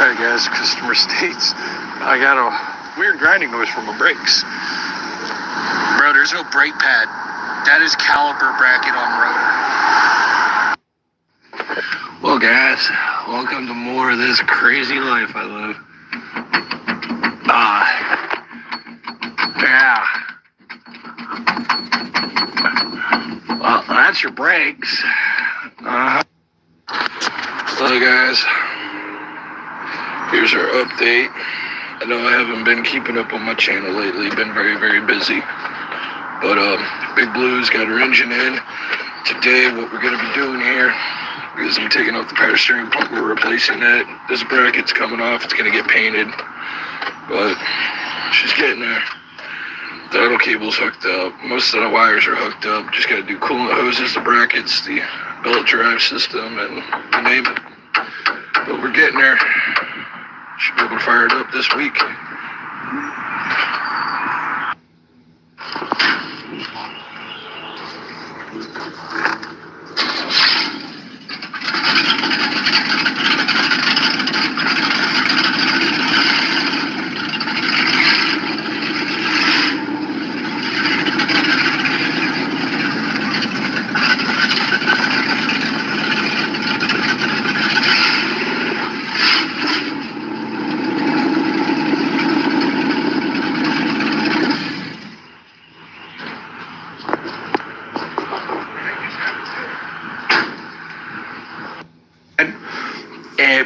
Alright guys, customer states I got a weird grinding noise from my brakes. Bro, there's no brake pad. That is caliper bracket on rotor. Well guys, welcome to more of this crazy life I live. Yeah. Well, that's your brakes. So guys, here's our update. I know I haven't been keeping up on my channel lately, been very, very busy. But Big Blue's got her engine in. Today what we're gonna be doing here is I'm taking off the power steering pump, we're replacing that. This bracket's coming off, it's gonna get painted. But she's getting there. The idle cable's hooked up. Most of the wires are hooked up. Just gotta do coolant hoses, the brackets, the belt drive system, and you name it. But we're getting there. Should be able to fire it up this week.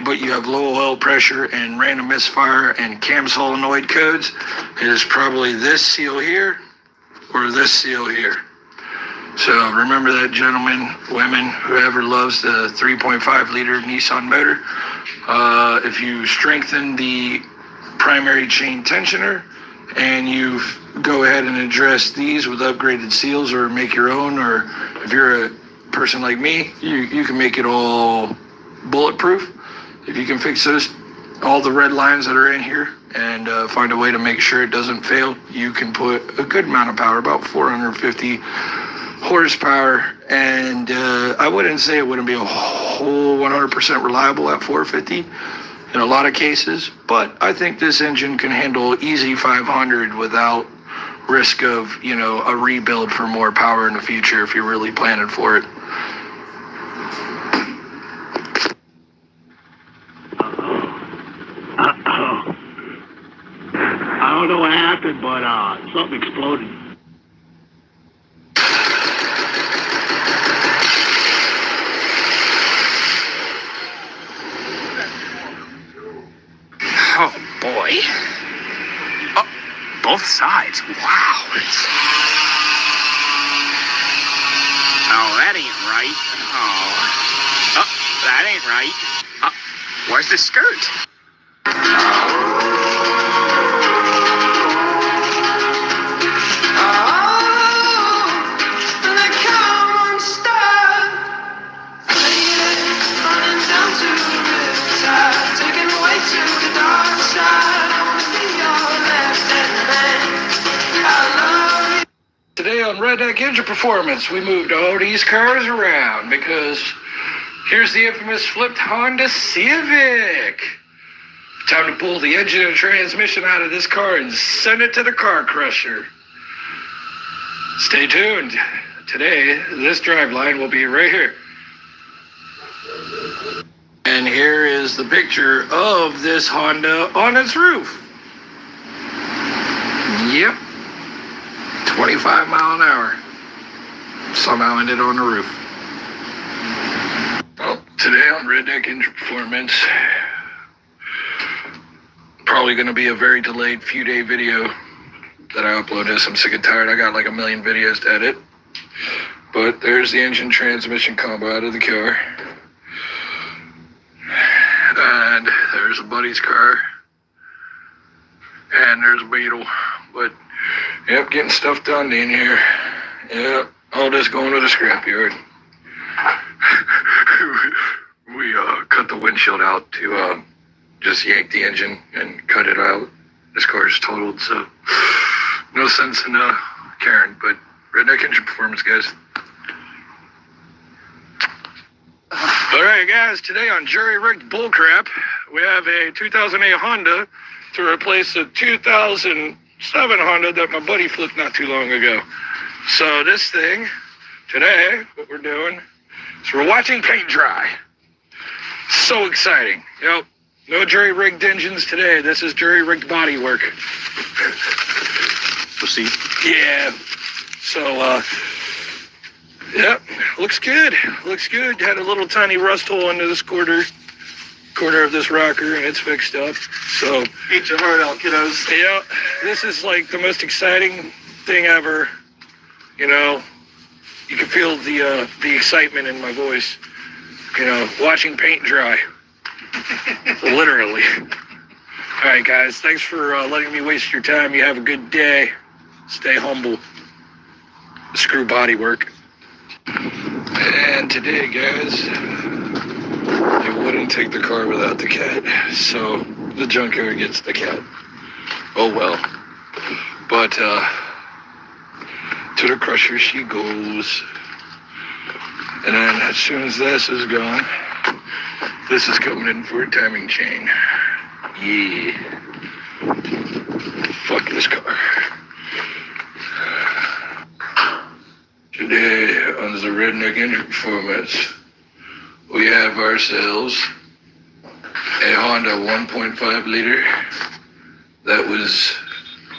But you have low oil pressure and random misfire and cam solenoid codes, it is probably this seal here or this seal here. So remember that, gentlemen, women, whoever loves the 3.5 liter Nissan motor. If you strengthen the primary chain tensioner and you go ahead and address these with upgraded seals or make your own, or if you're a person like me, you can make it all bulletproof. If you can fix those, all the red lines that are in here, and find a way to make sure it doesn't fail, you can put a good amount of power, about 450 horsepower, and I wouldn't say it wouldn't be a whole 100% reliable at 450 in a lot of cases, but I think this engine can handle easy 500 without risk of, you know, a rebuild for more power in the future if you're really planning for it. I don't know what happened, but something exploded. Oh boy. Oh, both sides. Wow. Oh, that ain't right. Oh, that ain't right. Where's the skirt? Today on Redneck Engine Performance, we moved all these cars around because here's the infamous flipped Honda Civic. Time to pull the engine and transmission out of this car and send it to the car crusher. Stay tuned. Today, this driveline will be right here. And here is the picture of this Honda on its roof. Yep. 25 mile an hour. Somehow ended on the roof. Well, today on Redneck Engine Performance, probably going to be a very delayed few day video that I upload this. I'm sick and tired. I got like a million videos to edit. But there's the engine transmission combo out of the car. And there's a buddy's car. And there's a Beetle. But yep, getting stuff done in here. Yep, all this going to the scrapyard. We cut the windshield out to just yank the engine and cut it out. This car is totaled, so no sense in caring. But Redneck Engine Performance, guys. All right, guys, today on Jury-Rigged Bullcrap, we have a 2008 Honda to replace a 2007 Honda that my buddy flipped not too long ago. So this thing, today, what we're doing is we're watching paint dry. So exciting. Yep, no jury-rigged engines today. This is jury-rigged body work. Proceed. Yeah. So, yep, looks good. Looks good. Had a little tiny rust hole into this corner of this rocker, and it's fixed up. So, Eat your heart out, kiddos. yeah, this is like the most exciting thing ever. You know, you can feel the excitement in my voice. You know, watching paint dry. Literally. All right, guys, thanks for letting me waste your time. You have a good day. Stay humble. Screw body work. And today, guys, they wouldn't take the car without the cat, so the junkyard gets the cat. Oh well. But to the crusher she goes. And then as soon as this is gone, this is coming in for a timing chain. Yeah. Fuck this car. Today on the Redneck Engine Performance, we have ourselves a Honda 1.5 liter that was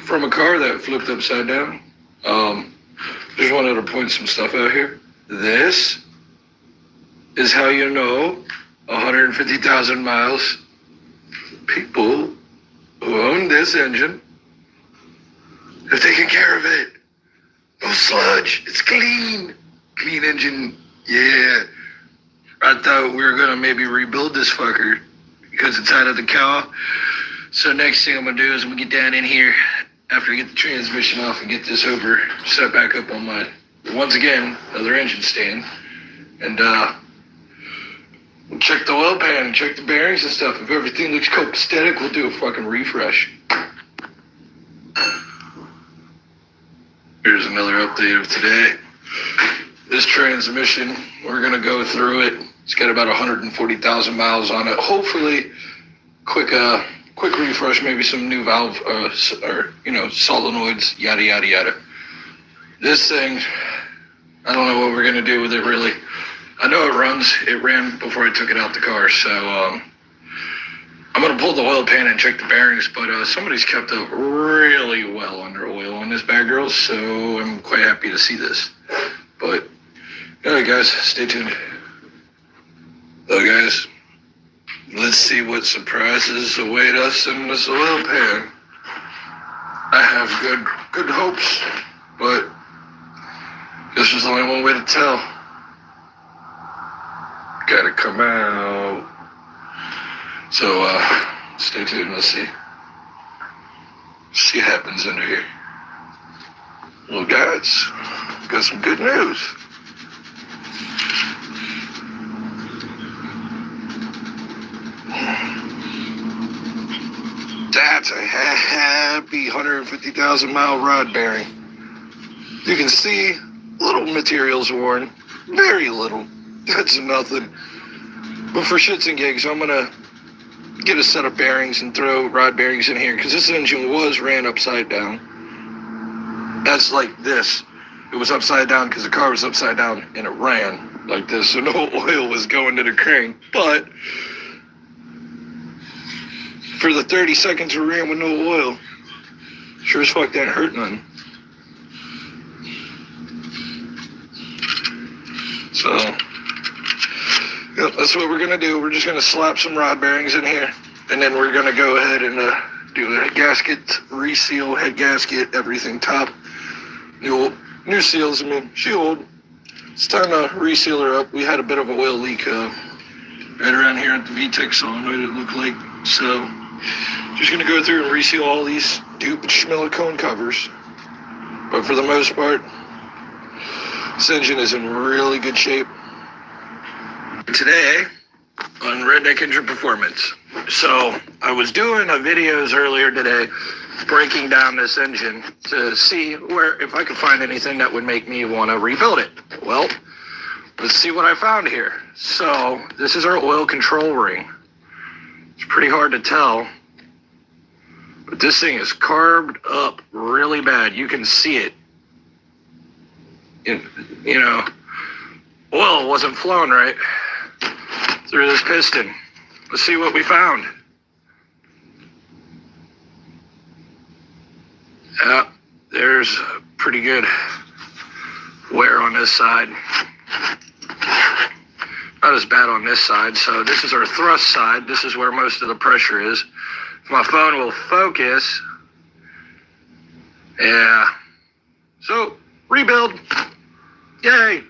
from a car that flipped upside down. Just wanted to point some stuff out here. This is how you know 150,000 miles. People who own this engine have taken care of it. No sludge. It's clean. Clean engine. Yeah. I thought we were going to maybe rebuild this fucker because it's out of the cow. So next thing I'm going to do is I'm going to get down in here after I get the transmission off and get this over, set back up on my, once again, another engine stand. And check the oil pan, check the bearings and stuff. If everything looks copacetic, we'll do a fucking refresh. Here's another update of today. This transmission, we're gonna go through it. It's got about 140,000 miles on it. Hopefully, quick refresh, maybe some new valve, or solenoids, yada yada yada. This thing, I don't know what we're gonna do with it really. I know it runs. It ran before I took it out the car, so I'm gonna pull the oil pan and check the bearings. But somebody's kept up really well under oil on this bad girl, so I'm quite happy to see this. But alright, guys, stay tuned. So, guys, let's see what surprises await us in this oil pan. I have good hopes, but this is only one way to tell. Gotta come out. So, stay tuned. Let's see what happens under here. Well, guys, got some good news. That's a happy 150,000 mile rod bearing. You can see little materials worn, very little. That's nothing. But for shits and gigs, I'm gonna get a set of bearings and throw rod bearings in here because this engine ran upside down. That's like this. It was upside down because the car was upside down and it ran like this, so no oil was going to the crane. But for the 30 seconds we ran with no oil, sure as fuck didn't hurt none. So, yep, that's what we're gonna do. We're just gonna slap some rod bearings in here, and then we're gonna go ahead and do a gasket, reseal, head gasket, everything top. New seals, she old. It's time to reseal her up. We had a bit of an oil leak right around here at the VTEC solenoid, it looked like. So, just gonna go through and reseal all these dupe schmillicone covers. But for the most part, this engine is in really good shape. Today, on Redneck Engine Performance. So, I was doing videos earlier today, breaking down this engine to see if I could find anything that would make me want to rebuild it. Well, let's see what I found here. So this is our oil control ring. It's pretty hard to tell, but this thing is carved up really bad. You can see it. You know, oil wasn't flowing right through this piston. Let's see what we found. Yeah, there's pretty good wear on this side. Not as bad on this side. So this is our thrust side. This is where most of the pressure is. If my phone will focus. Yeah. So, rebuild. Yay.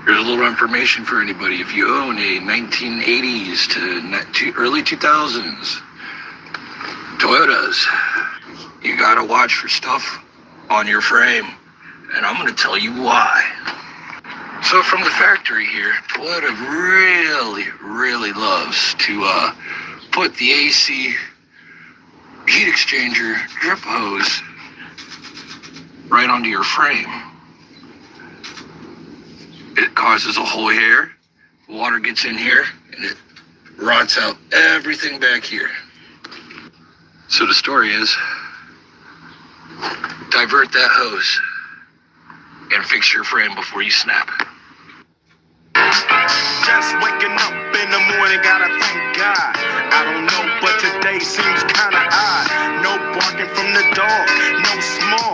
Here's a little information for anybody. If you own a 1980s to early 2000s Toyotas, you gotta watch for stuff on your frame, and I'm gonna tell you why. So from the factory here, Toyota really loves to put the AC heat exchanger drip hose right onto your frame. It causes a hole here, water gets in here, and it rots out everything back here. So the story is, divert that hose and fix your frame before you snap. Just waking up in the morning, gotta thank God. I don't know, but today seems kinda odd. No barking from the dog, no small.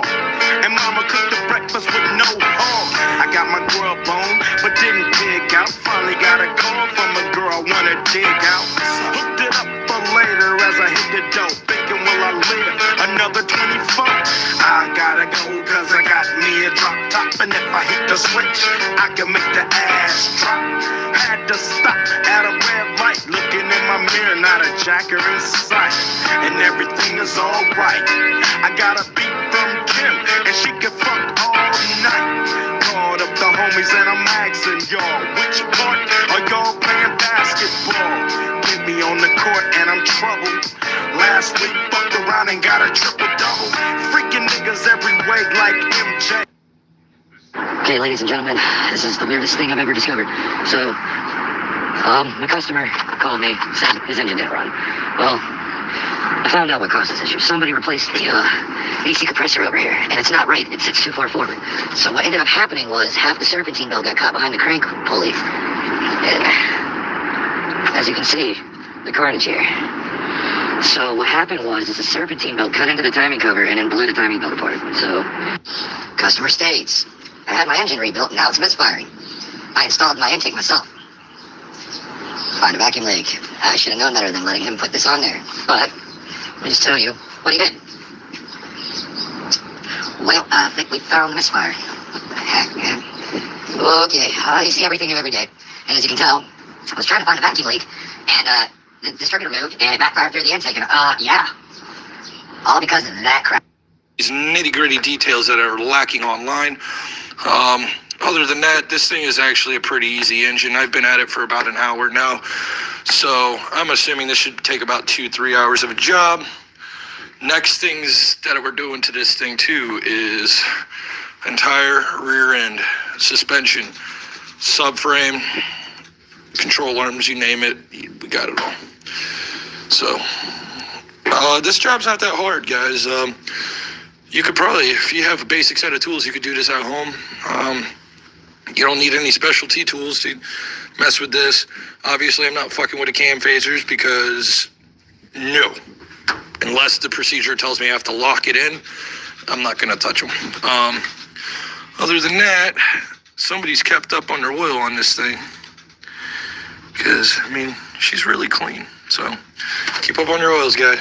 And mama cooked the breakfast with no hog. I got my grub on, but didn't dig out. Finally got a call from a girl I wanna dig out. Hooked it up for later as I hit the dope. Thinking, will I live another 24? I gotta go, cause I got me a drop top. And if I hit the switch, I can make the ass drop. Had to stop at a red light, looking in my mirror, not a jacker in sight, and everything is alright. I got a beat from Kim, and she can fuck all night. Called up the homies and I'm asking y'all, which part are y'all playing basketball? Get me on the court and I'm troubled. Last week fucked around and got a triple-double. Freaking niggas every way like MJ. Okay, ladies and gentlemen, this is the weirdest thing I've ever discovered. So, my customer called me, said his engine didn't run. Well, I found out what caused this issue. Somebody replaced the AC compressor over here, and it's not right. It sits too far forward. So what ended up happening was half the serpentine belt got caught behind the crank pulley. And, as you can see, the carnage here. So what happened was the serpentine belt cut into the timing cover and then blew the timing belt apart. So, customer states, I had my engine rebuilt and now it's misfiring. I installed my intake myself. Find a vacuum leak. I should have known better than letting him put this on there. But, let me just tell you what he did. Well, I think we found the misfire. What the heck, man? Okay, you see everything here every day. And as you can tell, I was trying to find a vacuum leak, and the circuit removed, and it backfired through the intake, and yeah. All because of that crap. These nitty-gritty details that are lacking online. Other than that, this thing is actually a pretty easy engine. I've been at it for about an hour now, so I'm assuming this should take about 2-3 hours of a job. Next things that we're doing to this thing too is entire rear end, suspension, subframe, control arms, you name it, we got it all. So this job's not that hard, guys. You could probably, if you have a basic set of tools, you could do this at home. You don't need any specialty tools to mess with this. Obviously, I'm not fucking with the cam phasers because no. Unless the procedure tells me I have to lock it in, I'm not going to touch them. Other than that, somebody's kept up on their oil on this thing. Because, I mean, she's really clean. So, keep up on your oils, guy.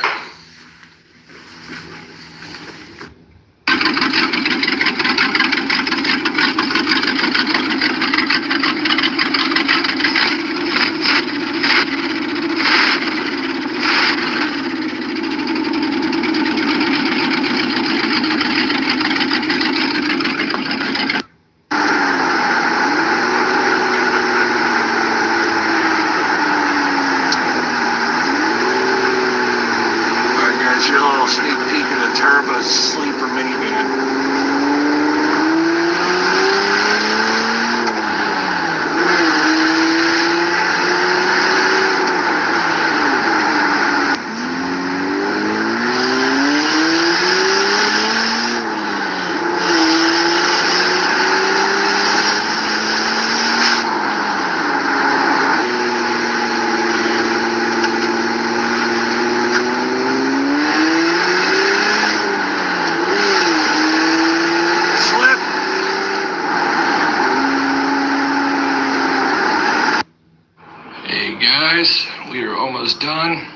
right, guys, we are almost done.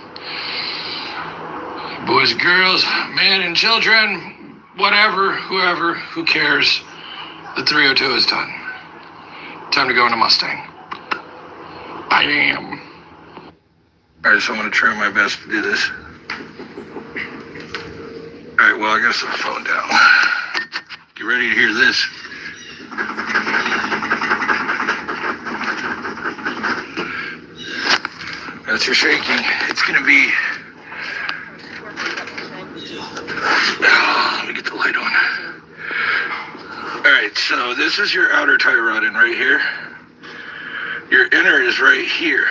Boys and girls, men and children, whatever, whoever, who cares? The 302 is done. Time to go in a Mustang. Bam. All right, so I'm going to try my best to do this. All right, well, I got the phone down. Get ready to hear this. That's your shaking. It's going to be... Oh, let me get the light on. All right, so this is your outer tie rod in right here. Your inner is right here.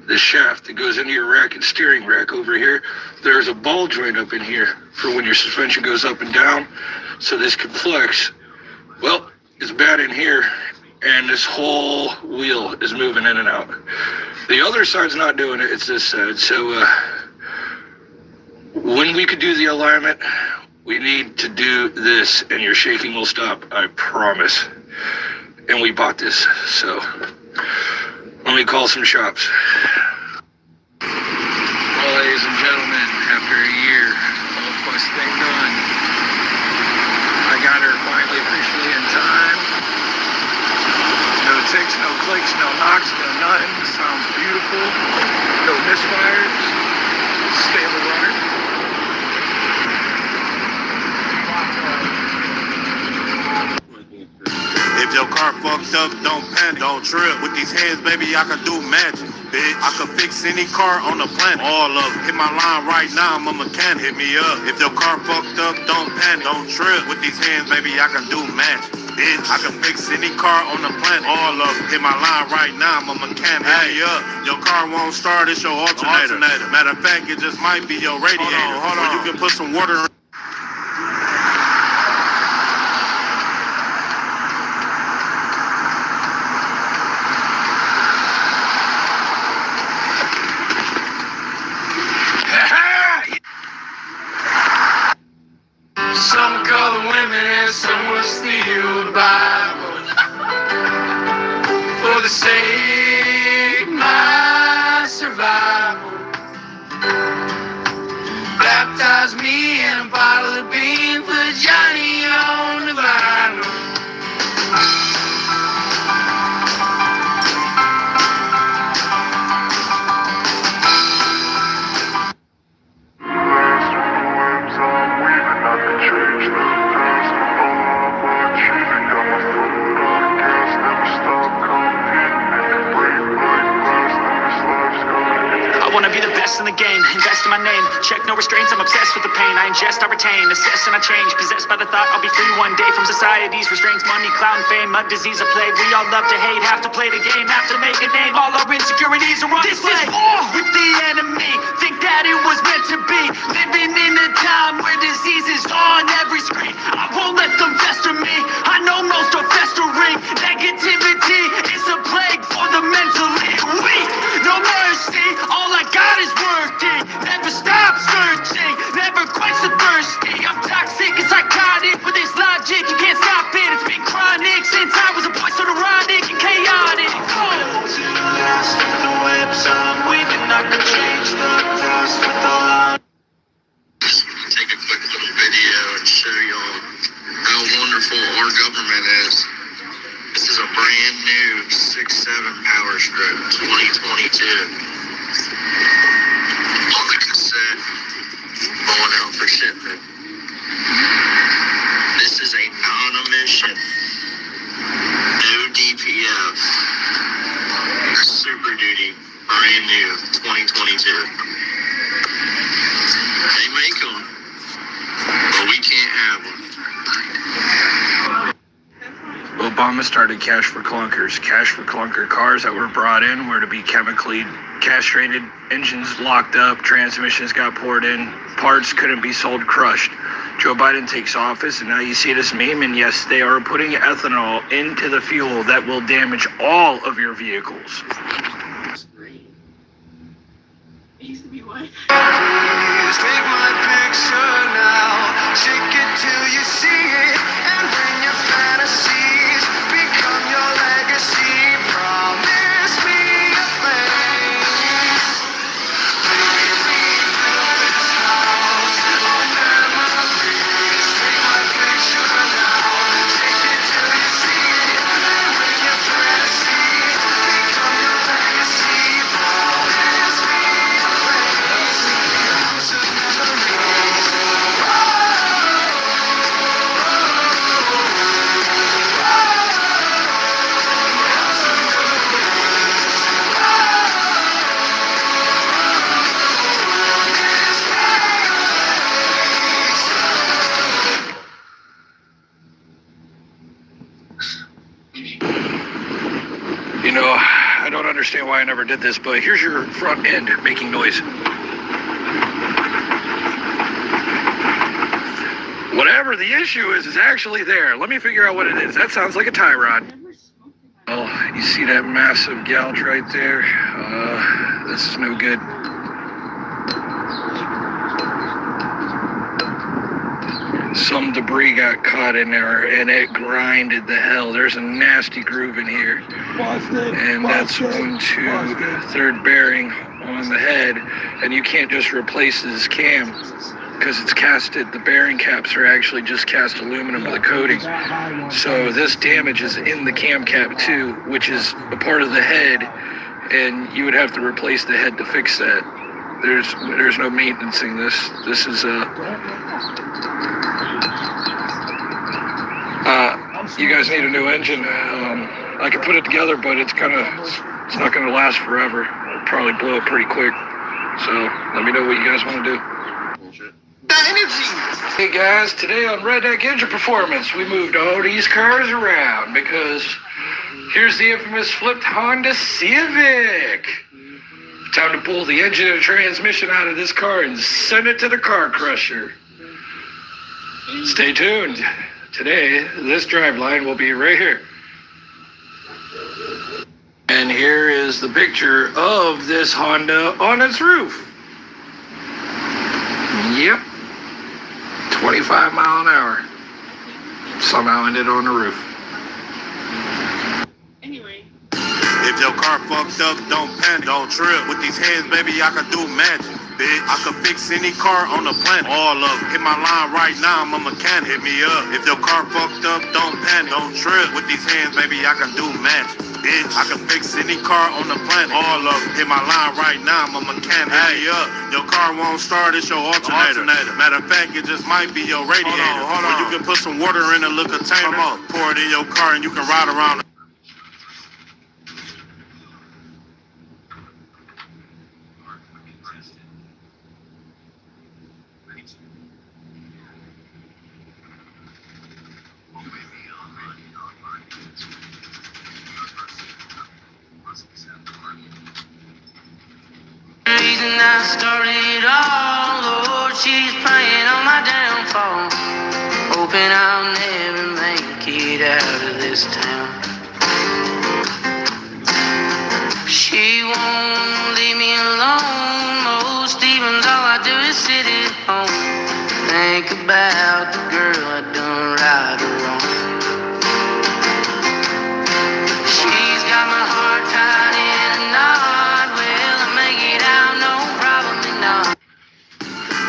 This shaft that goes into your rack and steering rack over here. There's a ball joint up in here for when your suspension goes up and down, so this can flex. Well, it's bad in here, and this whole wheel is moving in and out. The other side's not doing it, it's this side. So when we could do the alignment, we need to do this, and your shaking will stop, I promise. And we bought this, so let me call some shops. Well, ladies and gentlemen, after a year, all quest thing done. I got her finally officially in time. No ticks, no clicks, no knocks, no nothing. Sounds beautiful. No misfires. Stable runner. If your car fucked up, don't panic, don't trip. With these hands, baby, I can do magic, bitch. I can fix any car on the planet, all of it. Hit my line right now, I'm a mechanic, hit me up. If your car fucked up, don't panic, don't trip. With these hands, baby, I can do magic, bitch. I can fix any car on the planet, all of it. Hit my line right now, I'm a mechanic, hit me up. Your car won't start, it's your alternator. Matter of fact, it just might be your radiator. Hold on. Or you can put some water in. Some call the women and some will steal the Bible for the sake of my survival. Baptize me in a bottle of bean for Johnny on the vinyl. I wanna be the best in the game, invest in my name, check no restraints, I'm obsessed with the pain, I ingest, I retain, assess and I change, possessed by the thought I'll be free one day from society's restraints, money, clout and fame, mud, disease, a plague, we all love to hate, have to play the game, have to make a name, all our insecurities are on display. This is war with the enemy, think that it was meant to be, living in a time where disease is on every screen, I won't let them fester me, I know most are festering, negativity is a plague for the mentally weak, no mercy, all I got is working, never stop searching, never quench the thirsty, I'm toxic and psychotic, with this logic, you can't stop it, it's been chronic, since I was a boy, so neurotic and chaotic, to last in the webs I'm weaving, I could change the past with all I take a quick little video and show y'all how wonderful our government is. This is a brand new 6.7 Power Stroke 2022. On the cassette, going out for shipment. This is a non-emission, no DPF, Super Duty, brand new 2022. They make them, but we can't have them. Obama started Cash for Clunkers. Cash for Clunker cars that were brought in were to be chemically castrated, engines locked up, transmissions got poured in, parts couldn't be sold crushed. Joe Biden takes office, and now you see this meme, and yes, they are putting ethanol into the fuel that will damage all of your vehicles. Please take my picture now, shake it till you see it, and bring your fantasies, become your legacy. Promise me a place. You know, I don't understand why I never did this, but here's your front end making noise. Whatever the issue is actually there. Let me figure out what it is. That sounds like a tie rod. Oh, you see that massive gouge right there? This is no good. Some debris got caught in there and it grinded the hell. There's a nasty groove in here. And that's 1, 2, third bearing on the head. And you can't just replace this cam because it's casted. The bearing caps are actually just cast aluminum with a coating. So this damage is in the cam cap too, which is a part of the head. And you would have to replace the head to fix that. There's no maintenancing this. This is you guys need a new engine. I could put it together, but it's not gonna last forever. It'll probably blow up pretty quick. So let me know what you guys want to do. Hey guys, today on Redneck Engine Performance, we moved all these cars around because here's the infamous flipped Honda Civic. Time to pull the engine and transmission out of this car and send it to the car crusher. Stay tuned. Today, this driveline will be right here. And here is the picture of this Honda on its roof. Yep. 25 mile an hour. Somehow ended on the roof. If your car fucked up, don't panic, don't trip. With these hands, baby, I can do magic, bitch. I can fix any car on the planet, all of it. Hit my line right now, I'm a mechanic, hit me up. If your car fucked up, don't panic, don't trip. With these hands, baby, I can do magic, bitch. I can fix any car on the planet, all of it. Hit my line right now, I'm a mechanic, hit me up. Your car won't start, it's your alternator. Matter of fact, it just might be your radiator. Hold on. Or you can put some water in a little container, pour it in your car and you can ride around. I started it all, Lord, she's praying on my downfall, hoping I'll never make it out of this town. She won't leave me alone, most evenings all I do is sit at home, think about the girl I done right or wrong. She's got my heart tied in a knot, will I make it out? No, probably not.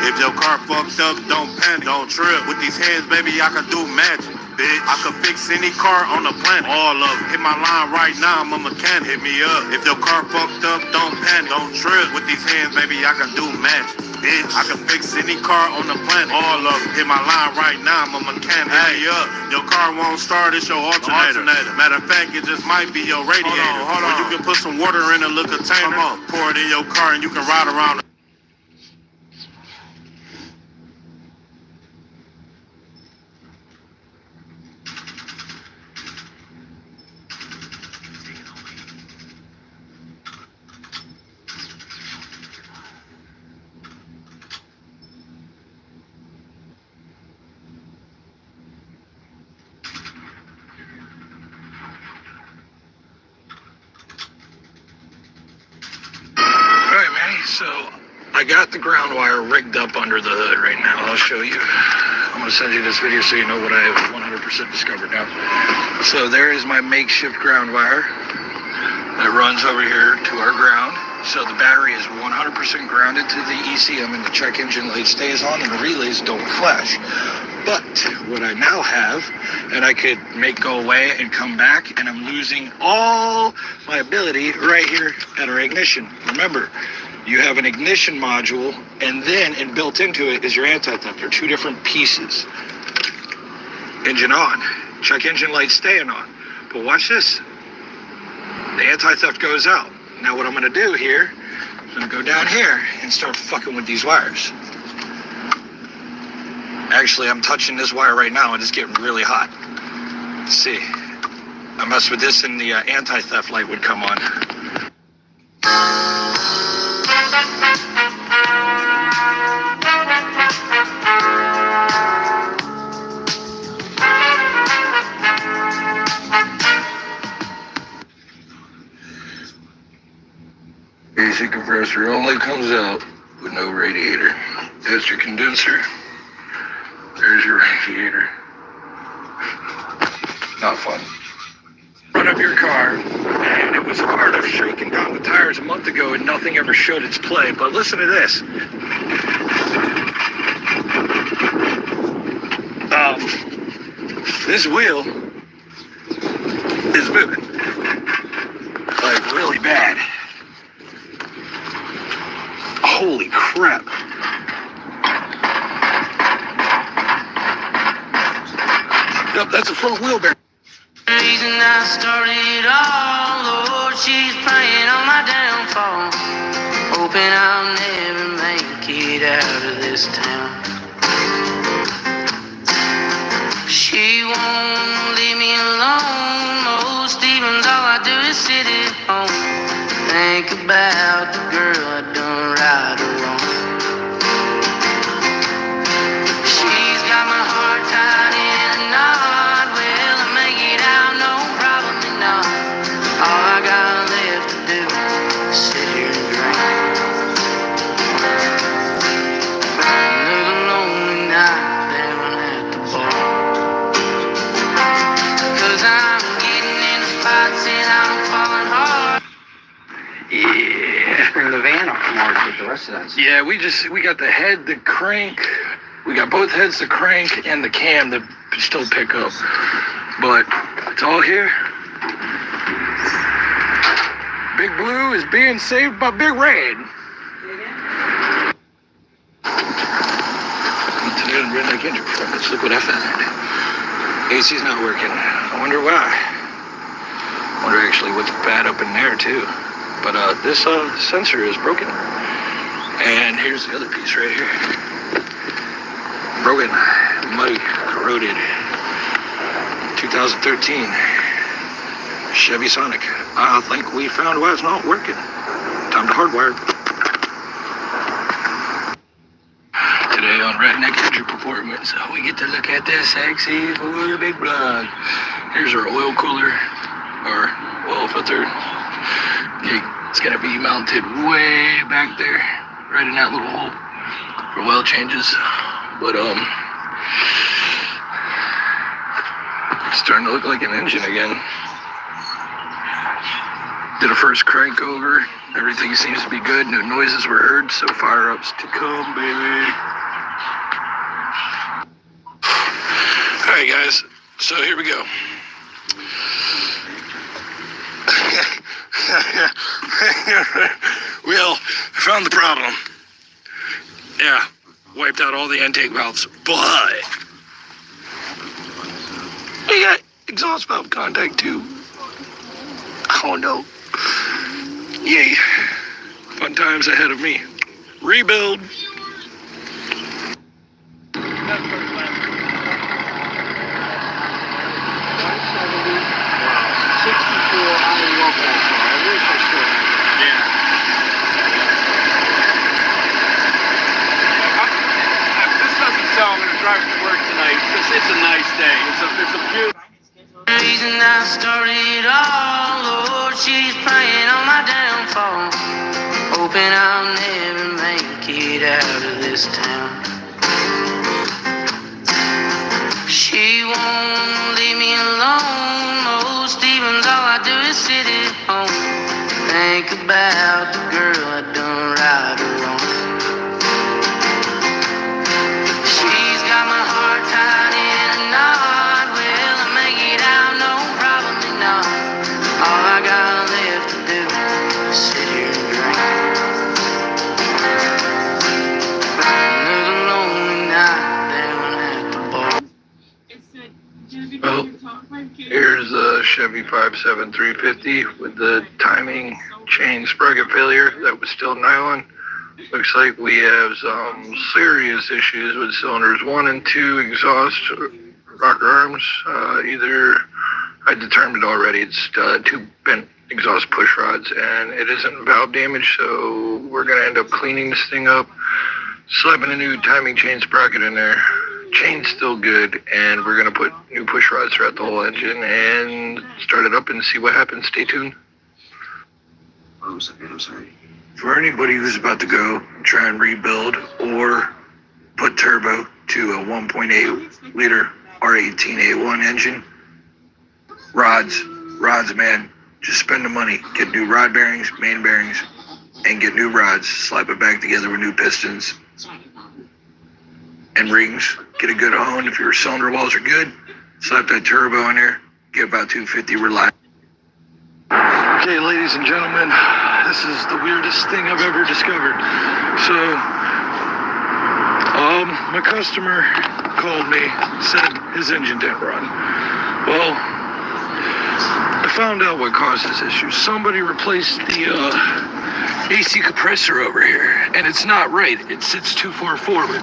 If your car fucked up, don't panic, don't trip. With these hands, baby, I can do magic, bitch. I can fix any car on the planet, all of it. Hit my line right now, I'm a mechanic, hit me up. If your car fucked up, don't panic, don't trip. With these hands, baby, I can do magic, bitch. I can fix any car on the planet, all of it. Hit my line right now, I'm a mechanic, hit me up. Your car won't start, it's your alternator. Matter of fact, it just might be your radiator. Hold on. Or you can put some water in a little container, pour it in your car and you can ride around. So I got the ground wire rigged up under the hood right now. I'll show you. I'm going to send you this video so you know what I have 100% discovered now. So there is my makeshift ground wire that runs over here to our ground. So the battery is 100% grounded to the ECM and the check engine light stays on and the relays don't flash. But what I now have, and I could make go away and come back, and I'm losing all my ability right here at our ignition. Remember, you have an ignition module, and then built into it is your anti-theft. They're two different pieces. Engine on, check engine light staying on. But watch this. The anti-theft goes out. Now what I'm going to do here, I'm going to go down here and start fucking with these wires. Actually, I'm touching this wire right now and it's getting really hot. Let's see. I messed with this and the anti-theft light would come on. AC compressor only comes out with no radiator. That's your condenser. There's your radiator. Not fun. Run up your car, and it was hard of shaking down the tires a month ago, and nothing ever showed its play. But listen to this. This wheel is moving, like really bad. Holy crap. Yep, that's a front wheel bearing. Reason I started it all, Lord, she's praying on my downfall, hoping I'll never make it out of this town. She won't leave me alone. Most evenings all I do is sit at home, think about the girl I done right or wrong. She's got my heart tied in a knot. Will I make it out? No, probably not. All I got left to do is sit here and drink. Another lonely night down at the bar, 'cause I'm getting into fights and I'm falling hard. Yeah. Bring the van up tomorrow to get the rest of that. Yeah, we got the head, the crank. We got both heads, the crank, and the cam that still pick up. But it's all here. Big Blue is being saved by Big Red. Today on Redneck Engine Performance, look what I found. AC's not working. I wonder why. I wonder actually what's bad up in there too. But this sensor is broken. And here's the other piece right here. Broken, muddy, corroded. 2013 Chevy Sonic. I think we found why it's not working. Time to hardwire. Today on Redneck Engine Performance, we get to look at this sexy for big blood. Here's our oil cooler, our oil filter. Okay, it's gonna be mounted way back there, right in that little hole for oil changes. But it's starting to look like an engine again. Did a first crank over. Everything seems to be good. No noises were heard, so fire ups to come, baby. All right, guys. So here we go. Well, I found the problem. Yeah, wiped out all the intake valves, but we got exhaust valve contact too. Oh no. Yay. Fun times ahead of me. Rebuild. Driving to work tonight. It's a nice day. It's a beautiful. Reason I started it all, Lord, she's praying on my downfall, hoping I'll never make it out of this town. She won't leave me alone. Most evenings all I do is sit at home, think about the girl I done right or wrong. She's got my heart tied in a knot. Will I make it out? No, probably not. All I got left to do is sit here and drink. Another lonely night down at the bar. Well, here's the Chevy 57350 with the timing chain sprocket failure that was still nylon. Looks like we have some serious issues with cylinders 1 and 2 exhaust rocker arms. Either I determined already it's two bent exhaust push rods, and it isn't valve damage, so we're gonna end up cleaning this thing up, slapping a new timing chain sprocket in there. Chain's still good, and we're gonna put new push rods throughout the whole engine and start it up and see what happens. Stay tuned. I'm sorry. For anybody who's about to go try and rebuild or put turbo to a 1.8 liter R18A1 engine, rods, man, just spend the money. Get new rod bearings, main bearings, and get new rods. Slap it back together with new pistons and rings. Get a good hone. If your cylinder walls are good, slap that turbo in there. Get about 250 reliable. Okay, ladies and gentlemen, this is the weirdest thing I've ever discovered. So, my customer called me, said his engine didn't run. Well, I found out what caused this issue. Somebody replaced the AC compressor over here, and it's not right. It sits too far forward.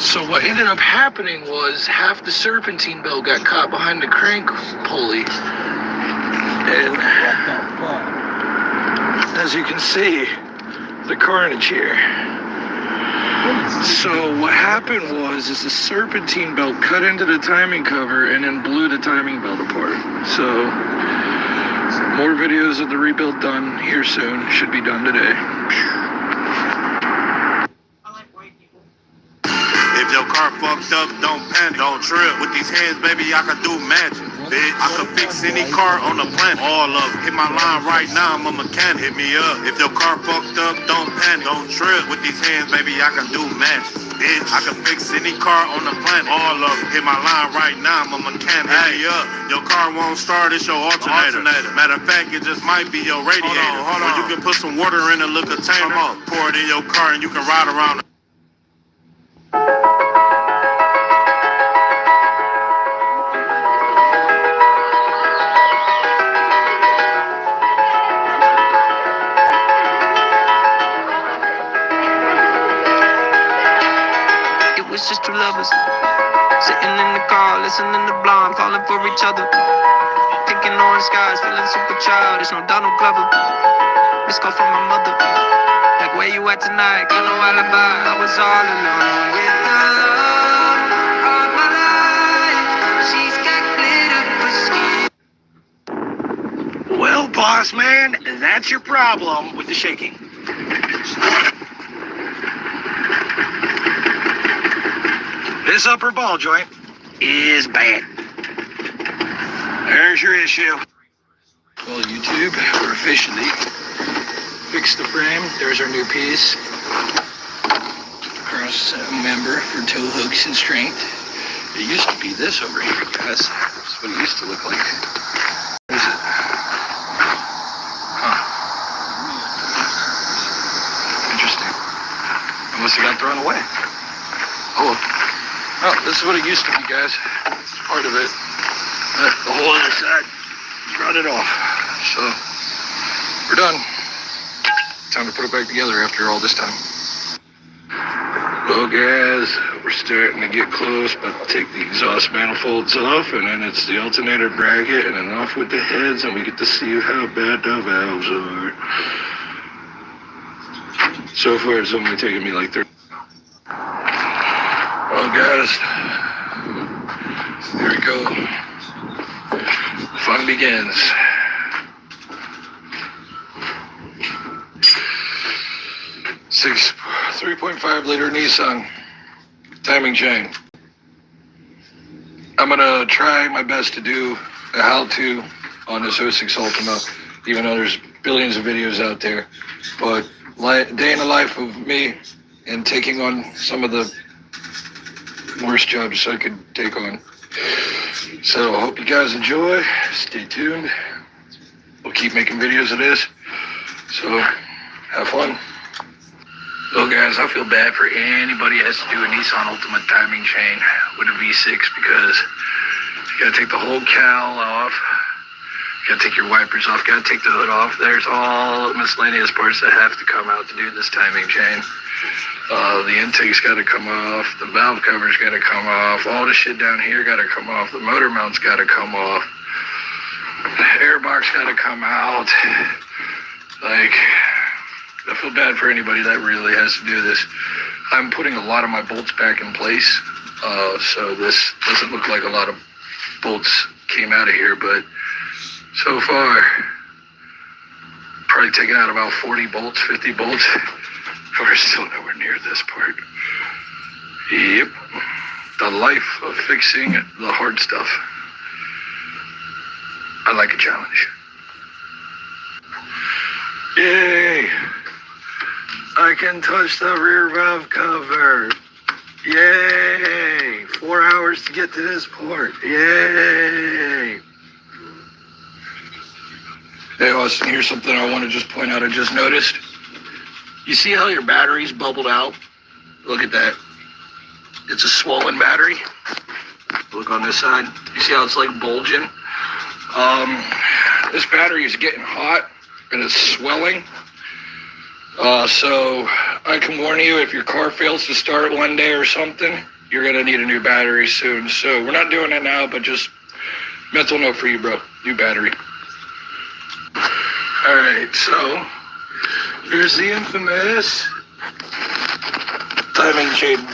So what ended up happening was half the serpentine belt got caught behind the crank pulley. And as you can see, the carnage here. So what happened was the serpentine belt cut into the timing cover and then blew the timing belt apart. So more videos of the rebuild done here soon. Should be done today. If your car fucked up, don't panic, don't trip. With these hands, baby, I can do magic. Bitch, I can fix any car on the planet. All of them. Hit my line right now, I'm a mechanic. Hit me up. If your car fucked up, don't panic, don't trip. With these hands, baby, I can do magic. Bitch, I can fix any car on the planet. All of them. Hit my line right now, I'm a mechanic. Hit me up. Your car won't start, it's your alternator. Matter of fact, it just might be your radiator. Hold on. Or you can put some water in a little container. Pour it in your car and you can ride around. It's just two lovers sitting in the car, listening to Blonde, falling for each other. Thinking orange skies, feeling super childish. No Donald Glover. This call from my mother. Like, where you at tonight? Got no alibi. I was all alone with the love of my life. She's got glitter for skin. Well, boss man, that's your problem with the shaking. This upper ball joint is bad. There's your issue. Well, YouTube, we're officially fixed the frame. There's our new piece. Cross member for tow hooks and strength. It used to be this over here, guys. That's what it used to look like. What is it? Huh. Interesting. It must have got thrown away. Oh, well. Oh, this is what it used to be, guys. It's part of it. The whole other side rotted off. So, we're done. Time to put it back together after all this time. Well, guys, we're starting to get close. About to take the exhaust manifolds off, and then it's the alternator bracket, and then off with the heads, and we get to see how bad the valves are. So far, it's only taken me like 30. Well, guys, here we go. The fun begins. 3.5 liter Nissan timing chain. I'm gonna try my best to do a how-to on this 06 Ultima, even though there's billions of videos out there. But day in the life of me and taking on some of the worst jobs I could take on. So I hope you guys enjoy. Stay tuned. We'll keep making videos of this. So have fun. Well, guys, I feel bad for anybody that has to do a Nissan Ultima timing chain with a V6 because you gotta take the whole cowl off. You gotta take your wipers off. You gotta take the hood off. There's all miscellaneous parts that have to come out to do this timing chain. The intake's got to come off, the valve cover's got to come off, all the shit down here got to come off, the motor mount's got to come off. Airbox got to come out. Like, I feel bad for anybody that really has to do this. I'm putting a lot of my bolts back in place, so this doesn't look like a lot of bolts came out of here, but so far, probably taken out about 40 bolts, 50 bolts. We're still nowhere near this part. Yep, the life of fixing the hard stuff. I like a challenge. Yay! I can touch the rear valve cover. Yay! 4 hours to get to this port. Yay! Hey Austin, here's something I want to just point out. I just noticed. You see how your battery's bubbled out? Look at that. It's a swollen battery. Look on this side. You see how it's like bulging? This battery is getting hot and it's swelling. So I can warn you, if your car fails to start one day or something, you're gonna need a new battery soon. So we're not doing it now, but just mental note for you, bro. New battery. All right, so here's the infamous timing chain